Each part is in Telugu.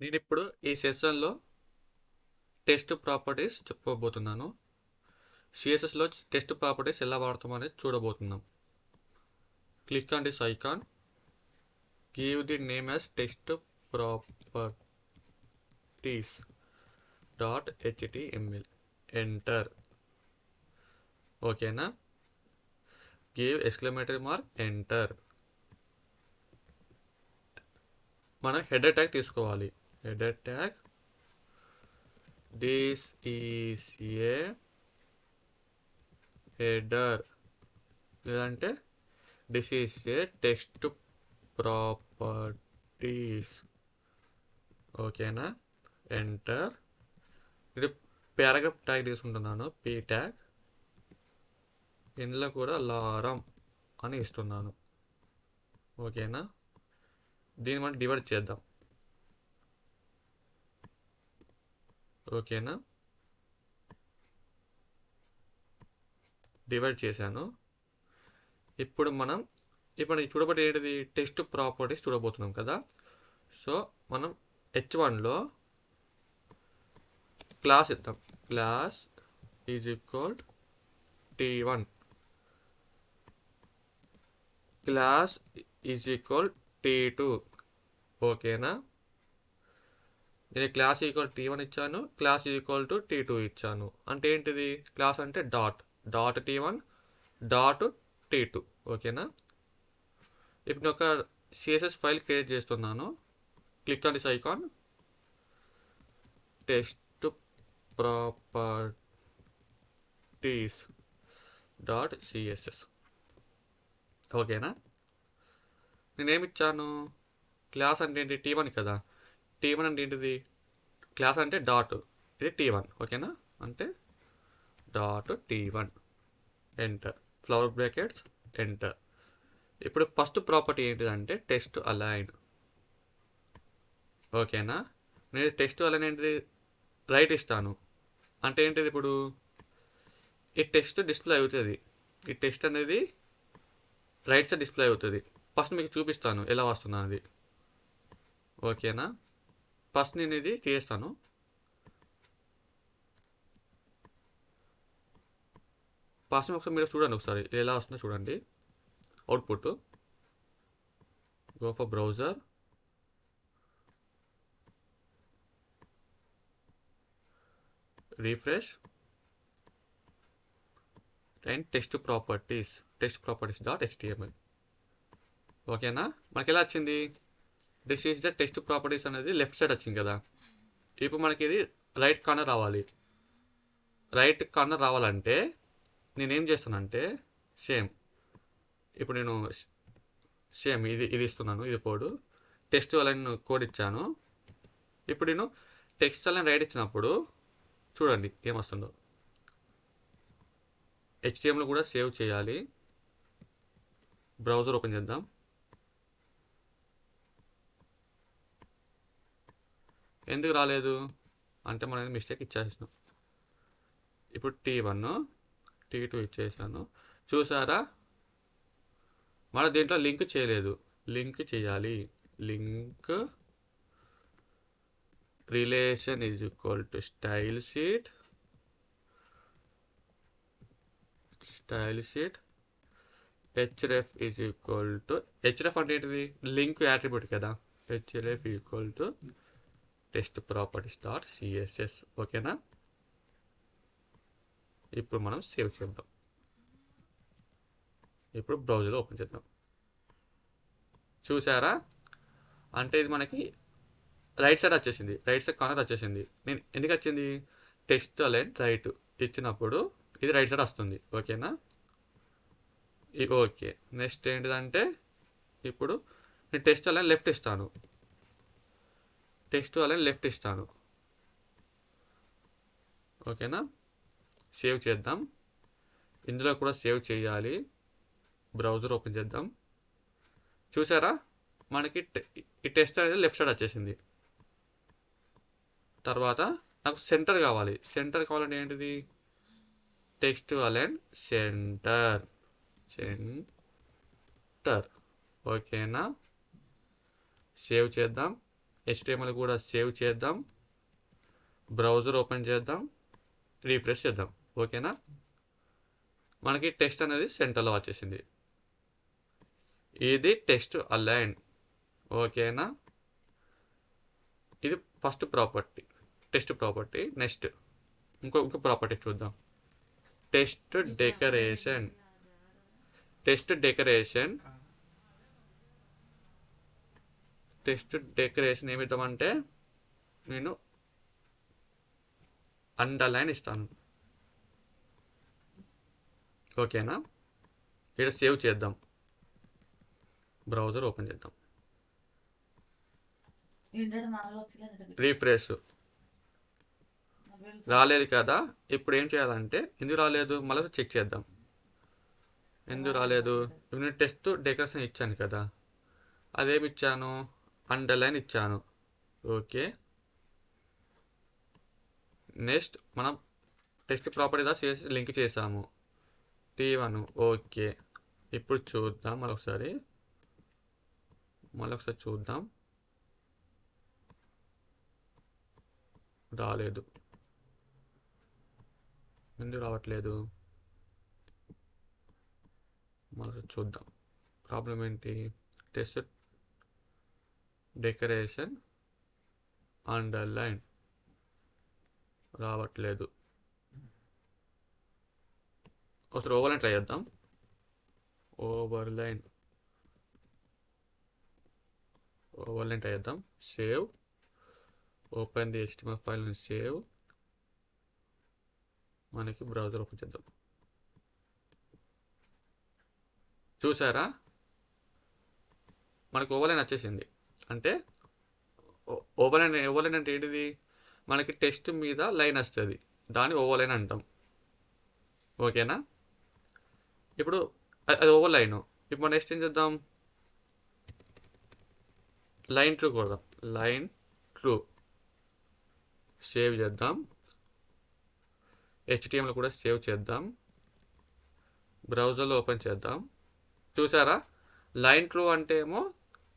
నేను ఇప్పుడు ఈ సెషన్లో టెస్ట్ ప్రాపర్టీస్ చెప్పబోతున్నాను. సిఎస్ఎస్లో టెస్ట్ ప్రాపర్టీస్ ఎలా వాడతాం అనేది చూడబోతున్నాం. Click on this icon, give the name as test properties .html, enter. ఓకేనా? Give exclamatory mark, enter. మనం హెడర్ ట్యాగ్ తీసుకోవాలి. Header tag, this is a header, లేదంటే this is a text properties. ఓకేనా? ఎంటర్. ఇది పారాగ్రాఫ్ ట్యాగ్ తీసుకుంటున్నాను, పీ ట్యాగ్. ఇందులో కూడా లారం అని ఇస్తున్నాను. ఓకేనా? దీన్ని మనం డివైడ్ చేద్దాం. ఓకేనా? డివైడ్ చేశాను. ఇప్పుడు చూడబోతే ఏంటిది, టెక్స్ట్ ప్రాపర్టీస్ చూడబోతున్నాం కదా. సో మనం h1లో క్లాస్ ఇద్దాం. Class is equal t1, class is equal t2. ఓకేనా? నేను క్లాస్ ఈక్వల్ t1 ఇచ్చాను, క్లాస్ ఈక్వల్ టు t2 ఇచ్చాను. అంటే ఏంటిది, క్లాస్ అంటే డాట్ t1 డాట్ t2. ఓకేనా? ఇప్పుడు నేను ఒక సిఎస్ఎస్ ఫైల్ క్రియేట్ చేస్తున్నాను. Click on this icon, test properties .css. ఓకేనా? నేనేమిచ్చాను, క్లాస్ అంటే ఏంటి, t1 కదా. t1 అంటే ఏంటిది, క్లాస్ అంటే డాట్, ఇది t1. ఓకేనా? అంటే dot t1, enter. Flower brackets, enter. ఇప్పుడు ఫస్ట్ ప్రాపర్టీ ఏంటిదంటే టెస్ట్ అలైన్. ఓకేనా? నేను టెస్ట్ అలైన్ ఏంటిది, రైట్ ఇస్తాను. అంటే ఏంటిది, ఇప్పుడు ఈ టెస్ట్ డిస్ప్లే అవుతుంది. ఈ టెస్ట్ అనేది రైట్ సైడ్ డిస్ప్లే అవుతుంది. ఫస్ట్ మీకు చూపిస్తాను ఎలా వస్తున్నా అది. ఓకేనా? ఫస్ట్ నేను ఇది చేస్తాను. ఫస్ట్ ఒకసారి మీరు చూడండి, ఒకసారి ఎలా వస్తుందో చూడండి. Output, go for browser, refresh, and test properties .html. ఓకేనా? మనకి ఎలా వచ్చింది, this is the test properties అనేది లెఫ్ట్ సైడ్ వచ్చింది కదా. ఇప్పుడు మనకి ఇది రైట్ కార్నర్ రావాలి. రైట్ కార్నర్ రావాలంటే నేనేం చేస్తానంటే ఇప్పుడు నేను ఇది ఇస్తున్నాను, ఇది కోడ్. టెస్ట్ అలైన్ కోడ్ ఇచ్చాను. ఇప్పుడు నేను టెక్స్ట్ అలైన్ రైట్ ఇచ్చినప్పుడు చూడండి ఏమొస్తుందో. HTML కూడా సేవ్ చేయాలి. బ్రౌజర్ ఓపెన్ చేద్దాం. ఎందుకు రాలేదు అంటే మనం మిస్టేక్ ఇచ్చేసాను. ఇప్పుడు t1 t2 ఇచ్చేసాను. చూసారా, మన దీంట్లో లింక్ చేయలేదు. లింక్ చేయాలి. Link relation is equal to style sheet href is equal to, href అంటే ఏంటిది, లింక్ యాట్రిబ్యూట్ కదా. href equal to test properties .css. ఓకేనా? ఇప్పుడు మనం సేవ్ చేద్దాం. ఇప్పుడు బ్రౌజర్ ఓపెన్ చేద్దాం. చూసారా, అంటే ఇది మనకి రైట్ సైడ్ వచ్చేసింది, రైట్ సైడ్ కార్నర్ వచ్చేసింది. నేను ఎందుకు వచ్చింది, టెక్స్ట్ అలైన్ రైట్ ఇచ్చినప్పుడు ఇది రైట్ సైడ్ వస్తుంది. ఓకేనా? ఓకే. నెక్స్ట్ ఏంటిదంటే ఇప్పుడు నేను టెక్స్ట్ అలైన్ లెఫ్ట్ ఇస్తాను. ఓకేనా? సేవ్ చేద్దాం. ఇందులో కూడా సేవ్ చేయాలి. బ్రౌజర్ ఓపెన్ చేద్దాం. చూసారా, మనకి ఈ టెస్ట్ అనేది లెఫ్ట్ సైడ్ వచ్చేసింది. తర్వాత నాకు సెంటర్ కావాలంటే ఏంటిది, టెక్స్ట్ అలైన్ సెంటర్. ఓకేనా? సేవ్ చేద్దాం. HTML కూడా సేవ్ చేద్దాం, బ్రౌజర్ ఓపెన్ చేద్దాం, రీఫ్రెష్ చేద్దాం. ఓకేనా, మనకి టెస్ట్ అనేది సెంటర్లో వచ్చేసింది. ఇది టెస్ట్ అలైన్. ఓకేనా, ఇది first property, test property. Next ఇంకో ప్రాపర్టీ చూద్దాం, టెస్ట్ డెకరేషన్. టెస్ట్ డెకరేషన్ ఏమిద్దామంటే నేను అండర్లైన్ ఇస్తాను. ఓకేనా, ఇక్కడ సేవ్ చేద్దాం, బ్రౌజర్ ఓపెన్ చేద్దాం, రీఫ్రెష్. రాలేదు కదా, ఇప్పుడు ఏం చేయాలంటే ఎందుకు రాలేదు మళ్ళీ చెక్ చేద్దాం. ఎందుకు రాలేదు, ఇప్పుడు నేను టెస్ట్ డెకరేషన్ ఇచ్చాను కదా, అదేమి ఇచ్చాను, అండర్లైన్ ఇచ్చాను. ఓకే, నెక్స్ట్ మనం టెస్ట్ ప్రాపర్టీగా చేసి లింక్ చేసాము T1. ఓకే, ఇప్పుడు చూద్దాం మళ్ళొకసారి చూద్దాం. రాలేదు, ఎందుకు రావట్లేదు, మళ్ళీ చూద్దాం. ప్రాబ్లం ఏంటి, టెస్ట్ డెకరేషన్ అండర్లైన్ రావట్లేదు. ఒకసారి ఓవర్లైన్ ట్రై చేద్దాం. ఓవర్లైన్ ట్రై చేద్దాం. Save, open the HTML file and save. మనకి బ్రౌజర్ ఓపెన్ చేద్దాం. చూసారా, మనకి ఓవర్లైన్ వచ్చేసింది. అంటే ఓవర్లైన్ అంటే ఏంటిది, మనకి టెస్ట్ మీద లైన్ వస్తుంది, దాన్ని ఓవర్లైన్ అంటాం. ఓకేనా, ఇప్పుడు అది ఓవర్లైన్. ఇప్పుడు మనం నెక్స్ట్ ఏం చేద్దాం, లైన్ ట్రూ కొడదాం. లైన్ ట్రూ సేవ్ చేద్దాం. HTML కూడా సేవ్ చేద్దాం, బ్రౌజర్లో ఓపెన్ చేద్దాం. చూసారా, లైన్ ట్రూ అంటే ఏమో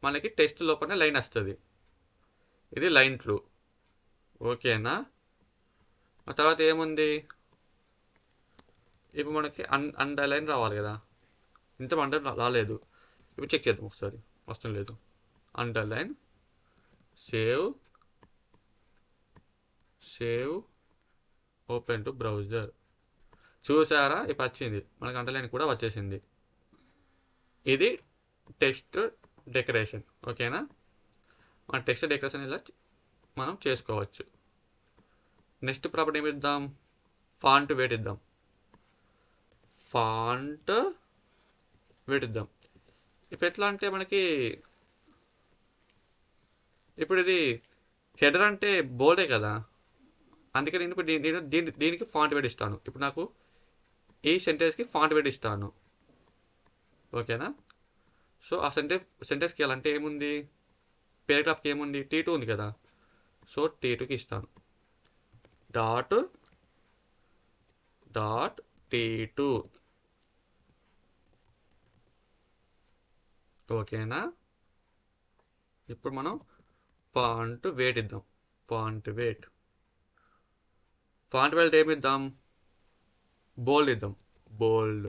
మనకి టెస్ట్ లోపలనే లైన్ వస్తుంది, ఇది లైన్ ట్రూ. ఓకేనా, ఆ తర్వాత ఏముంది, ఇప్పుడు మనకి అండర్లైన్ రావాలి కదా, ఇంత రాలేదు. ఇప్పుడు చెక్ చేద్దాం ఒకసారి, వస్తుంది లేదు. Underline, save open to browser. చూసారా, ఇప్పుడు వచ్చింది, మనకి అండర్లైన్ కూడా వచ్చేసింది. ఇది టెక్స్ట్ డెకరేషన్. ఓకేనా, మన టెక్స్ట్ డెకరేషన్ ఇలా మనం చేసుకోవచ్చు. నెక్స్ట్ ప్రాపర్టీ ఏమి ఇద్దాం, ఫాంట్ వెయిట్ ఇద్దాం. ఇప్పుడు ఎట్లా అంటే మనకి ఇప్పుడు ఇది హెడర్ అంటే బోల్డే కదా, అందుకని నేను ఇప్పుడు దీనికి ఫాంట్ వెయిట్ ఇస్తాను. ఇప్పుడు నాకు ఈ సెంటెన్స్కి ఫాంట్ వెయిట్ ఇస్తాను. ఓకేనా, సో ఆ సెంటెన్స్కి ఇవ్వాలంటే ఏముంది, పేరాగ్రాఫ్కి ఏముంది, T2 ఉంది కదా, సో T2కి ఇస్తాను. Dot T2. ఓకేనా, ఇప్పుడు మనం ఫాంట్ వెయిట్ ఇద్దాం. ఫాంట్ వెయిట్ ఏమి ఇద్దాం, బోల్డ్ ఇద్దాం, బోల్డ్.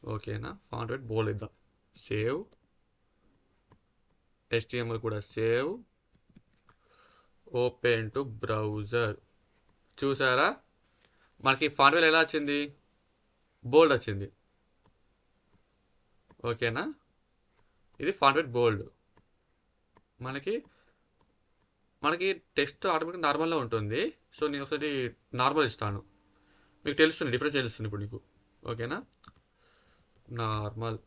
ఓకేనా, ఫాంట్ వెయిట్ బోల్డ్ ఇద్దాం. సేవ్, HTML కూడా సేవ్, ఓపెన్ టు బ్రౌజర్. చూసారా, మనకి ఫాంట్ వెయిట్ ఎలా వచ్చింది, బోల్డ్ వచ్చింది. ఓకేనా, ఇది ఫాంట్ వెయిట్ బోల్డ్. మనకి టెక్స్ట్ ఆటోమేటిక్ నార్మల్గా ఉంటుంది. సో నేను ఒకసారి నార్మల్ ఇస్తాను, మీకు తెలుస్తుంది, డిఫరెన్స్ తెలుస్తుంది ఇప్పుడు నీకు. ఓకేనా, normal,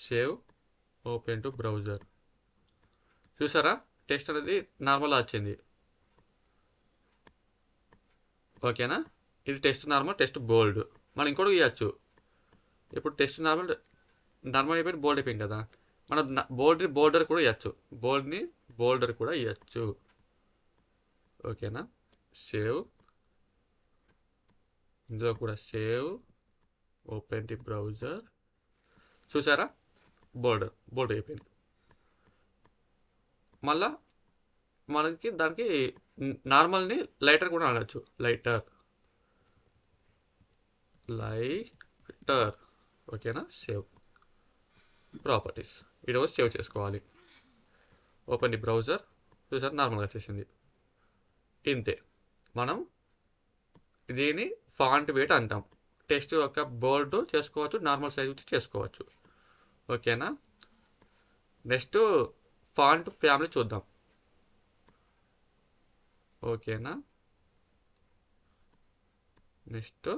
save, open to browser. చూసారా, టెక్స్ట్ అనేది నార్మల్గా వచ్చింది. ఓకేనా, ఇది టెక్స్ట్ నార్మల్, టెక్స్ట్ బోల్డ్. మనం ఇంకోటి ఇవ్వచ్చు. ఇప్పుడు టెక్స్ట్ నార్మల్ అయిపోయింది, బోల్డ్ అయిపోయింది కదా, మనం బోల్డర్ కూడా ఇవ్వచ్చు, బోల్డర్ కూడా ఇవ్వచ్చు. ఓకేనా, సేవ్, ఇందులో కూడా సేవ్, ఓపెన్ ది బ్రౌజర్. చూసారా, బోల్డ్ అయిపోయింది. మళ్ళా మనకి దానికి నార్మల్ని లైటర్ కూడా అనొచ్చు. లైటర్ ఓకేనా. సేవ్ ప్రాపర్టీస్ ఈరోజు సేవ్ చేసుకోవాలి. Open the browser. చూసారు నార్మల్గా వచ్చేసింది. ఇంతే. మనం దీన్ని ఫాంట్ వెయిట్ అంటాం. టెక్స్ట్ యొక్క బోల్డ్ చేసుకోవచ్చు, నార్మల్ సైజ్ చేసుకోవచ్చు. ఓకేనా. నెక్స్ట్ ఫాంట్ ఫ్యామిలీ చూద్దాం. ఓకేనా. నెక్స్ట్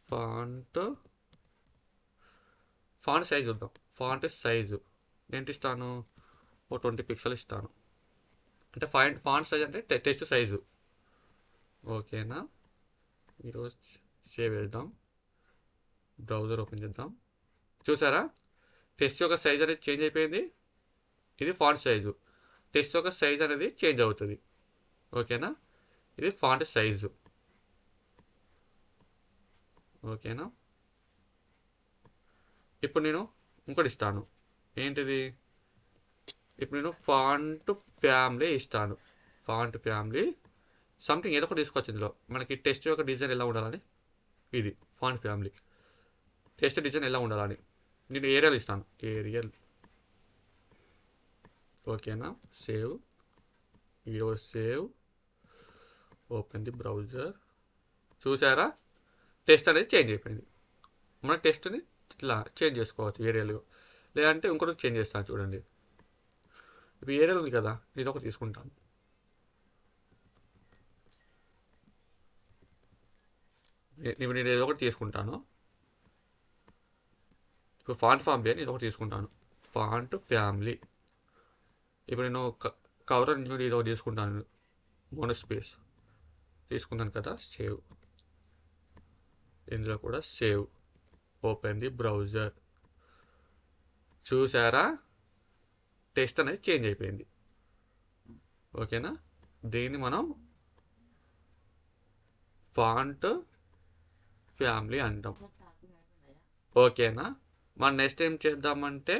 ఫాంట్ సైజ్ చూద్దాం. ఫాంట్ సైజు ఎంత ఇస్తాను? ఓ 20 పిక్సెల్ ఇస్తాను. అంటే ఫాంట్ సైజ్ అంటే టెక్స్ట్ సైజు. ఓకేనా. ఈరోజు సేవ్ చేద్దాం. బ్రౌజర్ ఓపెన్ చేద్దాం. చూసారా టెక్స్ట్ యొక్క సైజ్ అనేది చేంజ్ అయిపోయింది. ఇది ఫాంట్ సైజు. టెక్స్ట్ యొక్క సైజ్ అనేది చేంజ్ అవుతుంది. ఓకేనా. ఇది ఫాంట్ సైజు. ఓకేనా. ఇప్పుడు నేను ఇంకోటి ఇస్తాను. ఏంటిది? ఇప్పుడు నేను ఫాంట్ ఫ్యామిలీ ఇస్తాను. ఫాంట్ ఫ్యామిలీ సంథింగ్ ఏదో ఒకటి తీసుకోవచ్చు. ఇందులో మనకి టెక్స్ట్ యొక్క డిజైన్ ఎలా ఉండాలని, ఇది ఫాంట్ ఫ్యామిలీ టెక్స్ట్ డిజైన్ ఎలా ఉండాలని నేను ఏరియల్ ఇస్తాను. ఏరియల్. ఓకేనా. సేవ్. ఈరోజు సేవ్. Open the browser. చూసారా టెక్స్ట్ అనేది చేంజ్ అయిపోయింది. మన టెక్స్ట్ని ఇట్లా చేంజ్ చేసుకోవచ్చు ఏరియాలో. లేదంటే ఇంకోటి చేంజ్ చేస్తాను చూడండి. ఇప్పుడు ఏరియల్ ఉంది కదా, నేను ఒకటి తీసుకుంటాను. నేను ఏదో ఒకటి తీసుకుంటాను. ఇప్పుడు ఫాంట్ ఫ్యామిలీ నేను ఒకటి తీసుకుంటాను. Font family. ఇప్పుడు నేను కవర్ నుంచి ఏదో తీసుకుంటాను. మోనో స్పేస్ తీసుకున్నాను కదా. సేవ్. ఇందులో కూడా సేవ్. Open the browser. చూసారా టెక్స్ట్ అనేది చేంజ్ అయిపోయింది. ఓకేనా. దీన్ని మనం ఫాంట్ ఫ్యామిలీ అంటాం. ఓకేనా. మనం నెక్స్ట్ ఏం చేద్దామంటే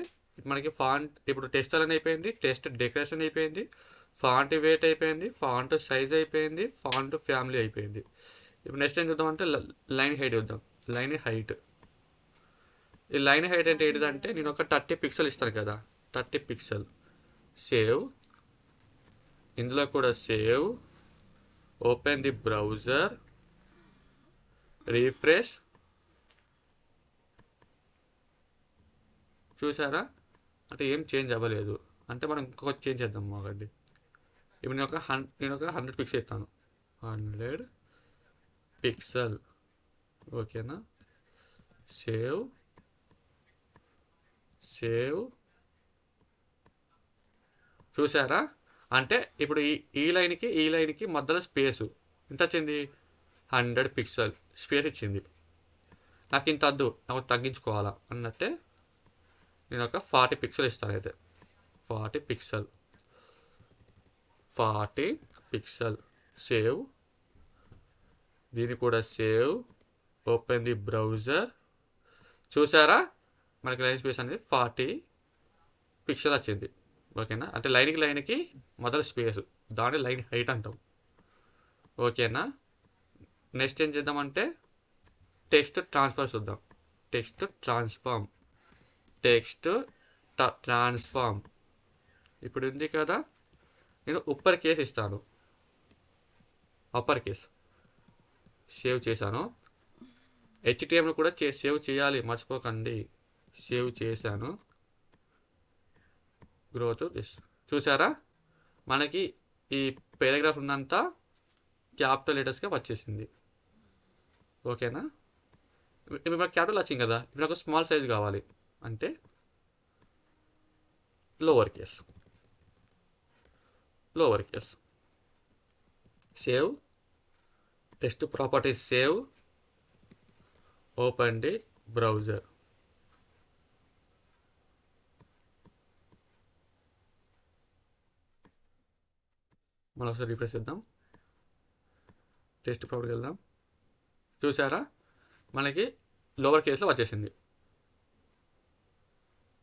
మనకి ఫాంట్ ఇప్పుడు టెక్స్ట్ అని అయిపోయింది, టెక్స్ట్ డెకరేషన్ అయిపోయింది, ఫాంట్ వెయిట్ అయిపోయింది, ఫాంట్ సైజ్ అయిపోయింది, ఫాంట్ ఫ్యామిలీ అయిపోయింది. ఇప్పుడు నెక్స్ట్ ఏం చూద్దామంటే లైన్ హైట్ చూద్దాం. Line height. ఈ లైన్ హైట్ అంటే ఏంటిదంటే నేను ఒక 30 పిక్సెల్ ఇస్తాను కదా. 30 పిక్సెల్. సేవ్. ఇందులో కూడా save. Open the browser. Refresh. చూసారా అంటే ఏం చేంజ్ అవ్వలేదు. అంటే మనం ఇంకొక చేంజ్ చేద్దాం. మాకండి ఇప్పుడు నేను ఒక 100 పిక్సెల్ ఇస్తాను. 100 పిక్సెల్. ఓకేనా. సేవ్. చూసారా అంటే ఇప్పుడు ఈ లైన్కి మధ్యలో స్పేసు ఎంత వచ్చింది? 100 పిక్సెల్ స్పేస్ ఇచ్చింది. నాకు ఇంత వద్దు, నాకు తగ్గించుకోవాలా అన్నట్టే నేను ఒక 40 పిక్సెల్ ఇస్తాను. అయితే 40 పిక్సెల్. సేవ్. దీన్ని కూడా సేవ్. Open the browser. చూసారా మనకి లైన్ స్పేస్ అనేది 40 పిక్సెల్ వచ్చింది. ఓకేనా. అంటే లైన్కి మొదటి స్పేస్, దాన్ని లైన్ హైట్ అంటాం. ఓకేనా. నెక్స్ట్ ఏం చేద్దామంటే టెక్స్ట్ ట్రాన్స్ఫర్ చూద్దాం. టెక్స్ట్ ట్రాన్స్ఫార్మ్ ఇప్పుడు ఉంది కదా. నేను అప్పర్ కేస్ ఇస్తాను. Upper case. సేవ్ చేశాను. HTML కూడా సేవ్ చేయాలి, మర్చిపోకండి. సేవ్ చేశాను. గ్రోత్ చూసారా మనకి ఈ పారాగ్రాఫ్ ఉన్నంతా క్యాపిటల్ లెటర్స్గా వచ్చేసింది. ఓకేనా. ఇప్పుడు మనకు క్యాపిటల్ వచ్చింది కదా. ఇప్పుడు నాకు స్మాల్ సైజ్ కావాలి అంటే lower case. Save. Text properties save. Open the browser. మనం ఒకసారి రిఫ్రెష్ చేద్దాం. టెక్స్ట్ ప్రాపర్టీకి వెళ్దాం. చూసారా మనకి లోవర్ కేస్లో వచ్చేసింది.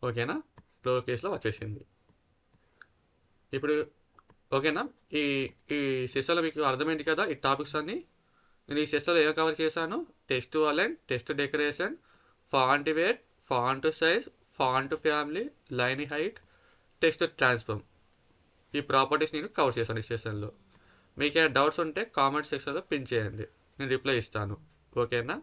ఓకేనా. లోవర్ కేస్లో వచ్చేసింది. ఇప్పుడు ఓకేనా? ఈ ఈ సెషన్లో మీకు అర్థమైంది కదా ఈ టాపిక్స్ అన్నీ. నేను ఈ సెషన్లో ఏం కవర్ చేశాను? Text align, text decoration, font weight, font size, font family, line height, text transform. ఈ ప్రాపర్టీస్ నేను కవర్ చేశాను ఈ సెషన్లో. మీకు ఏమైనా డౌట్స్ ఉంటే కామెంట్ సెక్షన్లో పిన్ చేయండి, నేను రిప్లై ఇస్తాను. ఓకేనా?